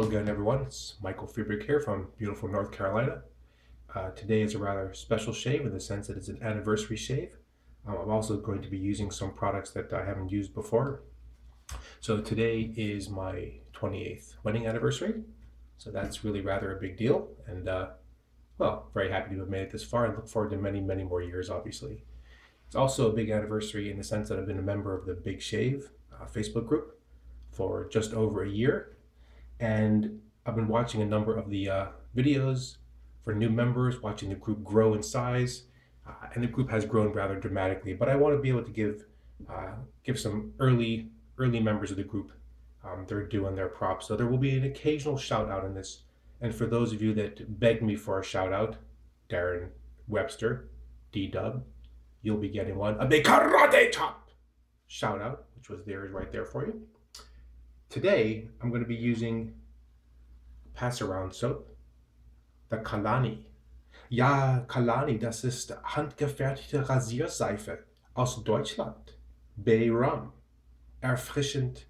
Hello again, everyone. It's Michael Friedrich here from beautiful North Carolina. Today is a rather special shave in the sense that it's an anniversary shave. I'm also going to be using some products that I haven't used before. So today is my 28th wedding anniversary. So that's really rather a big deal. And well, very happy to have made it this far and look forward to many, many more years, obviously. It's also a big anniversary in the sense that I've been a member of the Big Shave Facebook group for just over a year. And I've been watching a number of the videos for new members, watching the group grow in size, and the group has grown rather dramatically. But I want to be able to give some early members of the group their due and their props. So there will be an occasional shout out in this. And for those of you that begged me for a shout out, Darren Webster, D-Dub, you'll be getting one. A big karate chop shout out, which was there right there for you. Today, I'm going to be using Pass-Around soap, the Calani. Ja, Calani, das ist handgefertigte Rasierseife aus Deutschland. Bay Rum. Erfrischend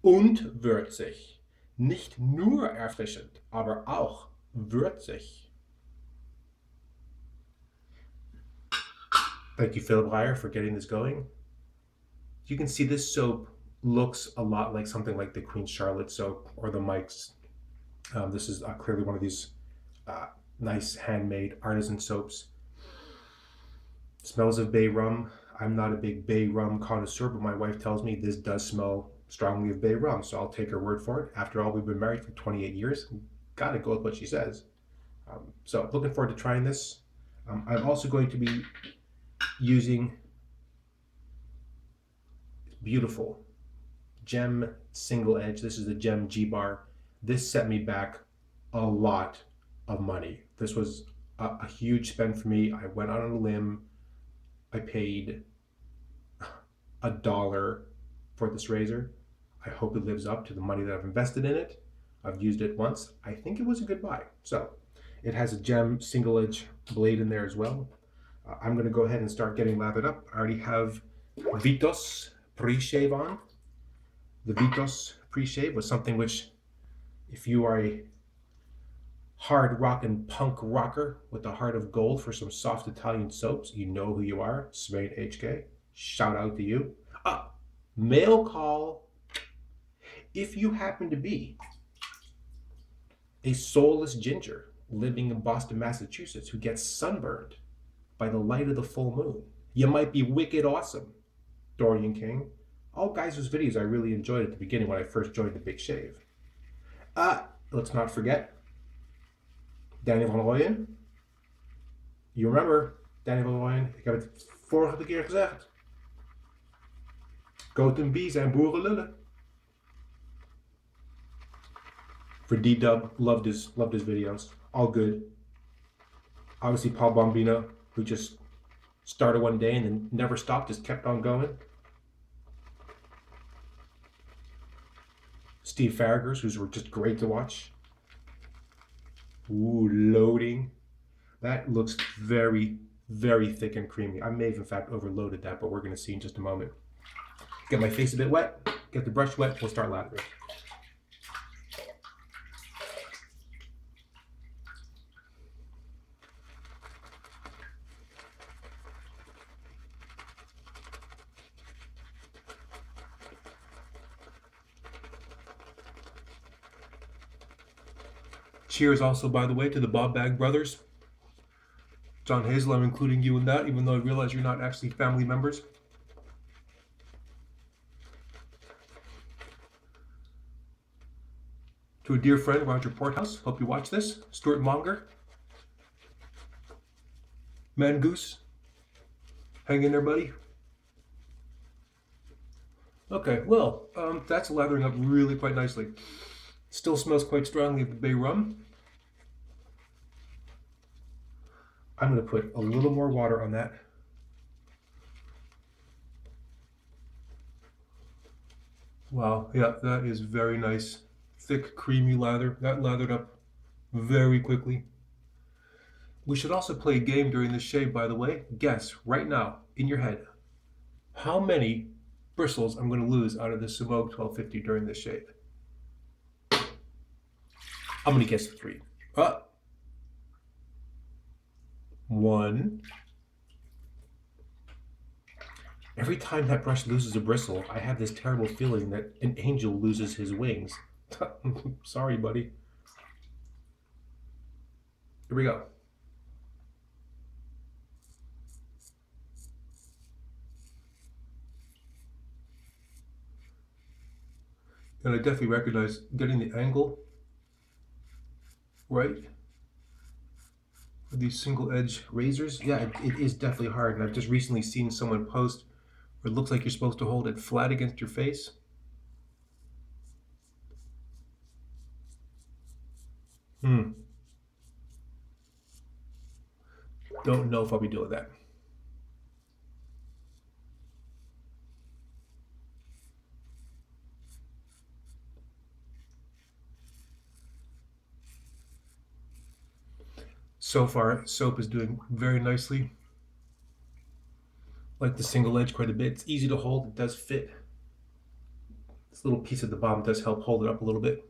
und würzig. Nicht nur erfrischend, aber auch würzig. Thank you, Philip Heyer, for getting this going. You can see this soap looks a lot like something like the Queen Charlotte soap or the Mike's. This is clearly one of these nice handmade artisan soaps. Smells of bay rum. I'm not a big bay rum connoisseur, but my wife tells me this does smell strongly of bay rum, so I'll take her word for it. After all, we've been married for 28 years. Gotta go with what she says. So looking forward to trying this. I'm also going to be using beautiful gem single edge. This is the gem G-bar. This set me back a lot of money. This was a huge spend for me. I went out on a limb. I paid $1 for this razor. I hope it lives up to the money that I've invested in it. I've used it once. I think it was a good buy. So it has a gem single edge blade in there as well. I'm going to go ahead and start getting lathered up. I already have Vitos pre-shave on. The Vitos pre-shave was something which, if you are a hard rockin' punk rocker with a heart of gold for some soft Italian soaps, you know who you are. Swain HK. Shout out to you. Mail call. If you happen to be a soulless ginger living in Boston, Massachusetts who gets sunburned by the light of the full moon, you might be wicked awesome. Dorian King. All guys whose videos I really enjoyed at the beginning when I first joined the Big Shave. Let's not forget Danny van Rooyen. You remember Danny van Rooyen? Ik heb het vorige keer gezegd. Goten B zijn boerenlullen. For D-Dub, loved his videos. All good. Obviously Paul Bombino, who just started one day and then never stopped, just kept on going. Steve Farragher's, who's just great to watch. Ooh, loading. That looks very, very thick and creamy. I may have in fact overloaded that, but we're going to see in just a moment. Get my face a bit wet, get the brush wet, we'll start lathering. Cheers also, by the way, to the Bob Bag brothers. John Hazel, I'm including you in that, even though I realize you're not actually family members. To a dear friend, Roger Porthouse, hope you watch this. Stuart Monger. Mangoose. Hang in there, buddy. Okay, well, that's lathering up really quite nicely. Still smells quite strongly of the bay rum. I'm going to put a little more water on that. Wow, yeah, that is very nice. Thick, creamy lather. That lathered up very quickly. We should also play a game during this shave, by the way. Guess, right now, in your head, how many bristles I'm going to lose out of this Simone 1250 during this shave. I'm gonna guess 3. 1. Every time that brush loses a bristle, I have this terrible feeling that an angel loses his wings. Sorry, buddy. Here we go. And I definitely recognize getting the angle right with these single edge razors. Yeah, it is definitely hard. And I've just recently seen someone post where it looks like you're supposed to hold it flat against your face. Don't know if I'll be doing that. So far, soap is doing very nicely. Like the single edge quite a bit. It's easy to hold. It does fit. This little piece at the bottom does help hold it up a little bit.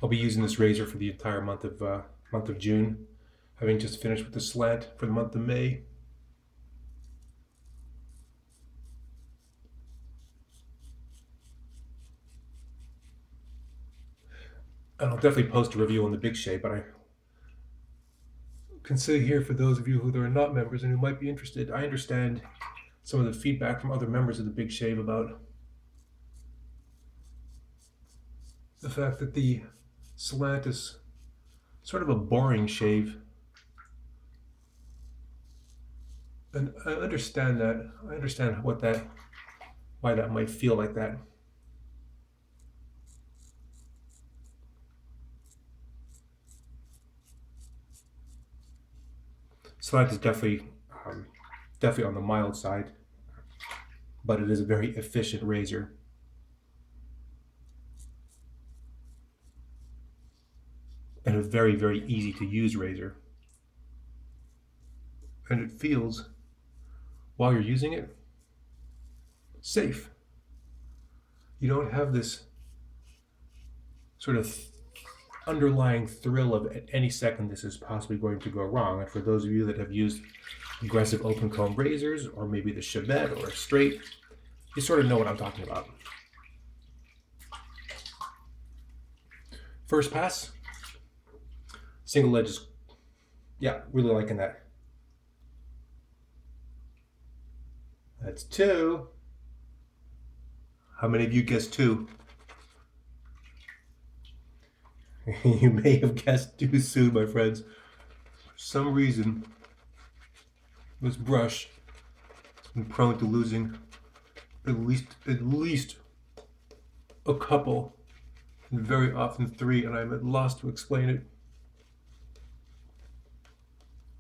I'll be using this razor for the entire month of June, having just finished with the slant for the month of May. And I'll definitely post a review on the Big Shave, but I can say here for those of you who are not members and who might be interested, I understand some of the feedback from other members of the Big Shave about the fact that the slant is sort of a boring shave. And I understand that. I understand why that might feel like that. Slant is definitely on the mild side, but it is a very efficient razor. And a very, very easy to use razor. And it feels, while you're using it, safe. You don't have this sort of underlying thrill of at any second this is possibly going to go wrong. And for those of you that have used aggressive open comb razors, or maybe the Chevette or a straight, you sort of know what I'm talking about. First pass, single edges. Yeah, really liking that. That's 2. How many of you guessed 2? You may have guessed too soon, my friends. For some reason, this brush has been prone to losing at least a couple, and very often 3, and I'm at loss to explain it.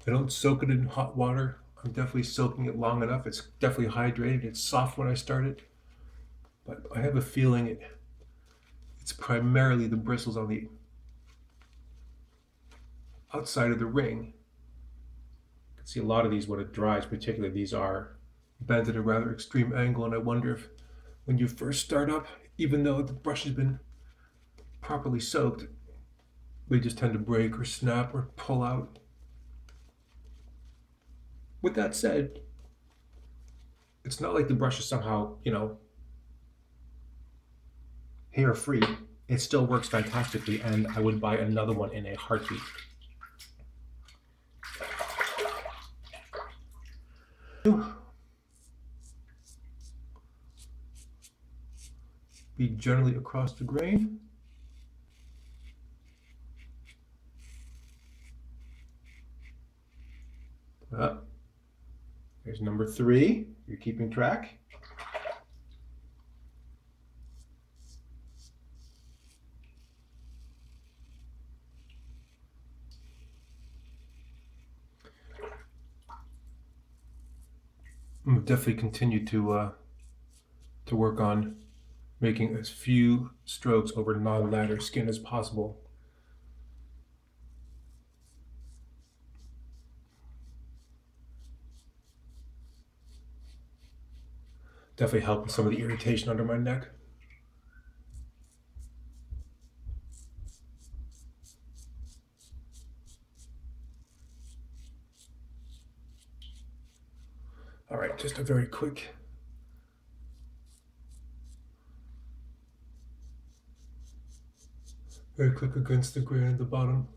I don't soak it in hot water. I'm definitely soaking it long enough. It's definitely hydrated. It's soft when I start it, but I have a feeling it's primarily the bristles on the outside of the ring. You can see a lot of these when it dries, particularly these are bent at a rather extreme angle, and I wonder if when you first start up, even though the brush has been properly soaked, they just tend to break or snap or pull out. With that said, it's not like the brush is somehow, hair free. It still works fantastically, and I would buy another one in a heartbeat. Be generally across the grain. There's number 3. You're keeping track. I'm definitely continue to work on making as few strokes over non-ladder skin as possible. Definitely help with some of the irritation under my neck. All right, just a very quick against the grain at the bottom.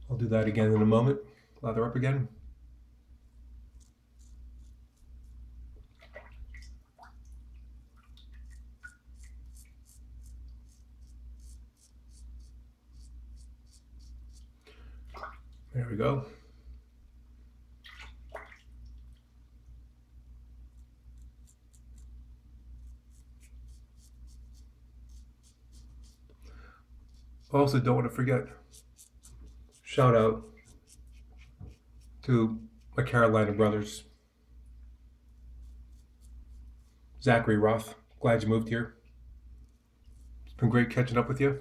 I'll do that again in a moment. Lather up again. There we go. Also, don't want to forget, shout out to my Carolina brothers. Zachary Roth, glad you moved here. It's been great catching up with you.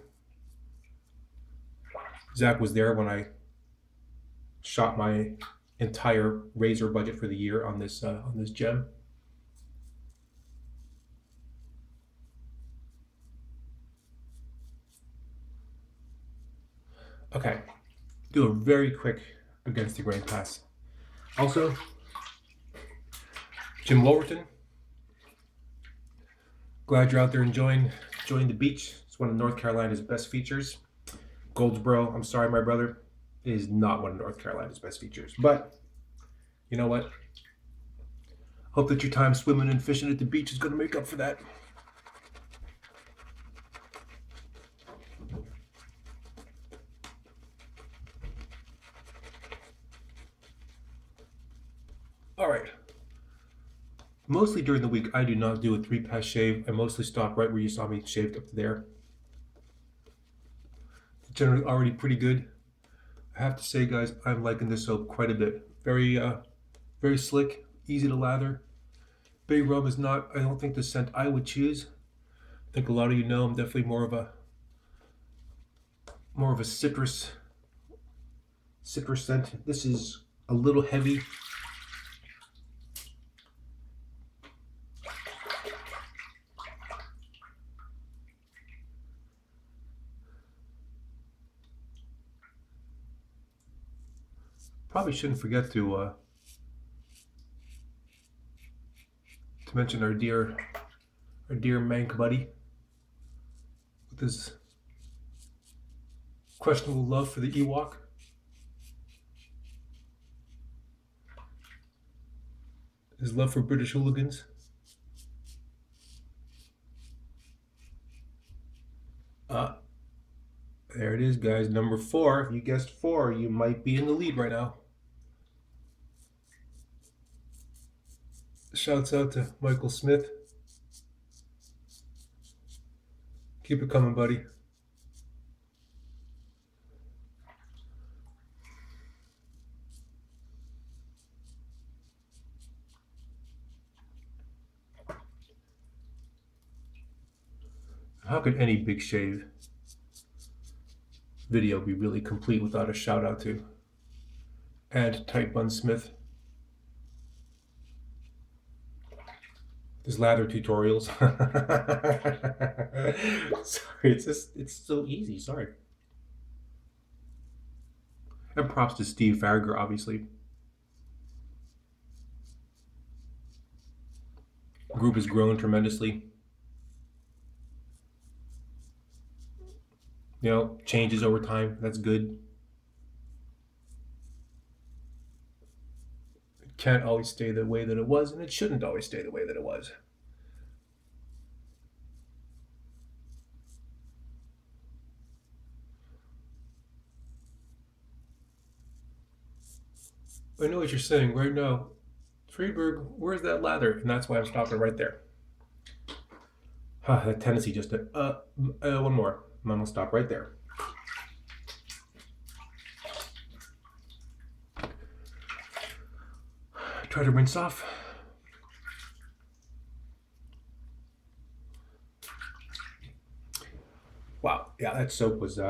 Zach was there when I shot my entire razor budget for the year on this gem. Okay, do a very quick against the grain pass. Also, Jim Wolverton, glad you're out there enjoying the beach. It's one of North Carolina's best features. Goldsboro, I'm sorry, my brother, is not one of North Carolina's best features. But you know what? Hope that your time swimming and fishing at the beach is going to make up for that. All right. Mostly during the week, I do not do a 3-pass shave. I mostly stop right where you saw me shaved up to there. It's generally already pretty good. I have to say, guys, I'm liking this soap quite a bit. Very slick, easy to lather. Bay Rum is not, I don't think, the scent I would choose. I think a lot of you know I'm definitely more of a citrus scent. This is a little heavy. Probably shouldn't forget to mention our dear Mank buddy with his questionable love for the Ewok. His love for British hooligans. There it is, guys. Number 4. If you guessed 4, you might be in the lead right now. Shouts out to Michael Smith. Keep it coming, buddy. How could any big shave video be really complete without a shout out to and Tight Bun Smith? His lather tutorials. Sorry, it's so easy. Sorry. And props to Steve Farragher, obviously. The group has grown tremendously. You know, changes over time. That's good. It can't always stay the way that it was, and it shouldn't always stay the way that it was. I know what you're saying right now. Friedberg, where's that lather? And that's why I'm stopping right there. That tendency just to, one more. I'm gonna stop right there. Try to rinse off. Wow, yeah, that soap was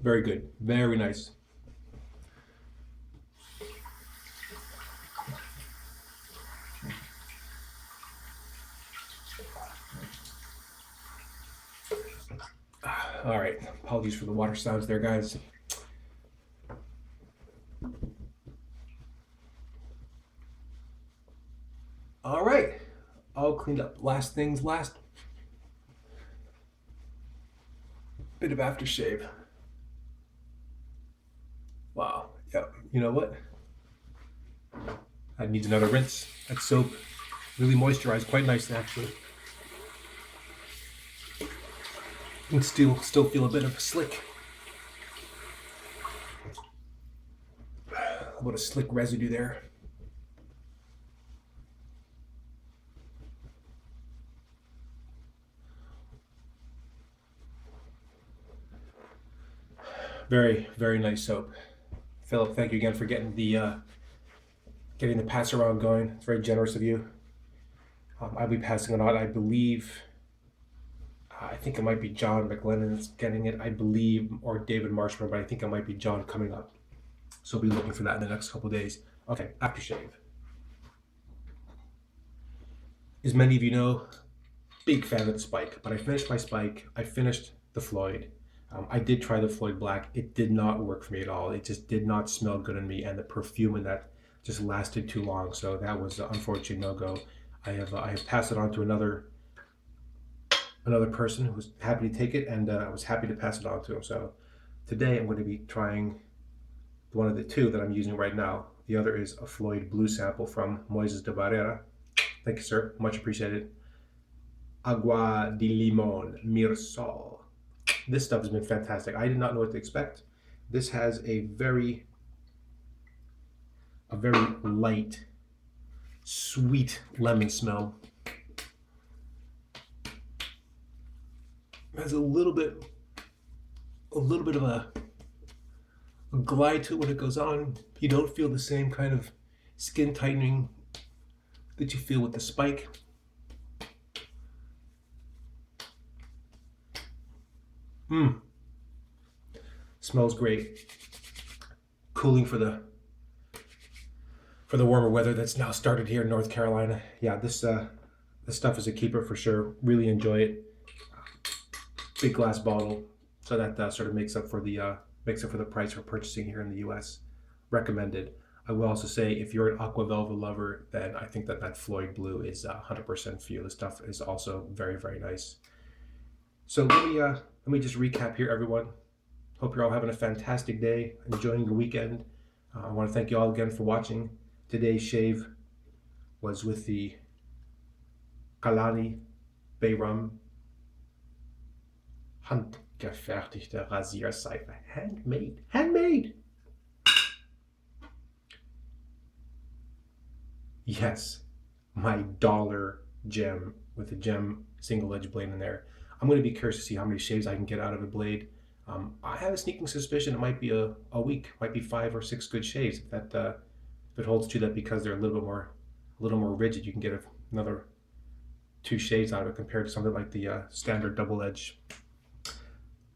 very good, very nice. All right, apologies for the water sounds there, guys. All right, all cleaned up. Last things last. Bit of aftershave. Wow, yep, you know what? That needs another rinse. That soap really moisturized quite nicely, actually. You can still feel a bit of a slick. A little slick residue there. Very, very nice soap. Philip, thank you again for getting the pass around going. It's very generous of you. I'll be passing it on. I believe, I think it might be John McLennan that's getting it, I believe, or David Marshman, but I think it might be John coming up. So I'll be looking for that in the next couple of days. Okay, aftershave. As many of you know, big fan of the Spike, but I finished my Spike. I finished the Floyd. I did try the Floyd Black. It did not work for me at all. It just did not smell good on me, and the perfume in that just lasted too long. So that was an unfortunate no-go. I have passed it on to another person who was happy to take it, and I was happy to pass it on to him. So today I'm going to be trying one of the two that I'm using right now. The other is a Floyd Blue sample from Moises de Barrera. Thank you, sir. Much appreciated. Agua de Limon, Myrsol. This stuff has been fantastic. I did not know what to expect. This has a very light, sweet lemon smell. It has a little bit of a glide to it when it goes on. You don't feel the same kind of skin tightening that you feel with the Spike. Smells great. Cooling for the warmer weather that's now started here in North Carolina. Yeah, this stuff is a keeper for sure. Really enjoy it. Big glass bottle, so that sort of makes up for the price for purchasing here in the U.S. Recommended. I will also say, if you're an Aqua Velva lover, then I think that Floyd Blue is 100% for you. This stuff is also very, very nice. So let me just recap here, everyone. Hope you're all having a fantastic day, enjoying your weekend. I want to thank you all again for watching. Today's shave was with the Calani Bay Rum handgefertigte Rasierseife. Handmade! Yes, my dollar gem with a gem single edge blade in there. I'm going to be curious to see how many shaves I can get out of a blade. I have a sneaking suspicion it might be a week, might be 5 or 6 good shaves. If it holds to that, because they're a little more rigid, you can get another 2 shaves out of it compared to something like the standard double edge.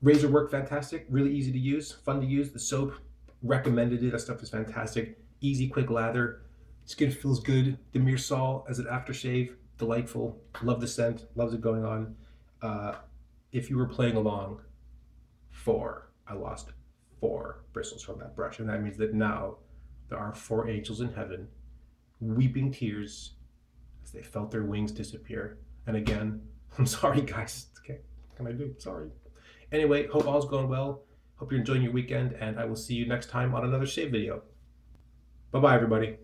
Razor work fantastic, really easy to use, fun to use. The soap, recommended it. That stuff is fantastic. Easy, quick lather. Skin feels good. The Myrsol as an aftershave, delightful. Love the scent, loves it going on. If you were playing along, I lost 4 bristles from that brush, and that means that now there are 4 angels in heaven weeping tears as they felt their wings disappear. And again, I'm sorry, guys. Okay, what can I do? Sorry. Anyway, hope all's going well. Hope you're enjoying your weekend, and I will see you next time on another shave video. Bye-bye, everybody.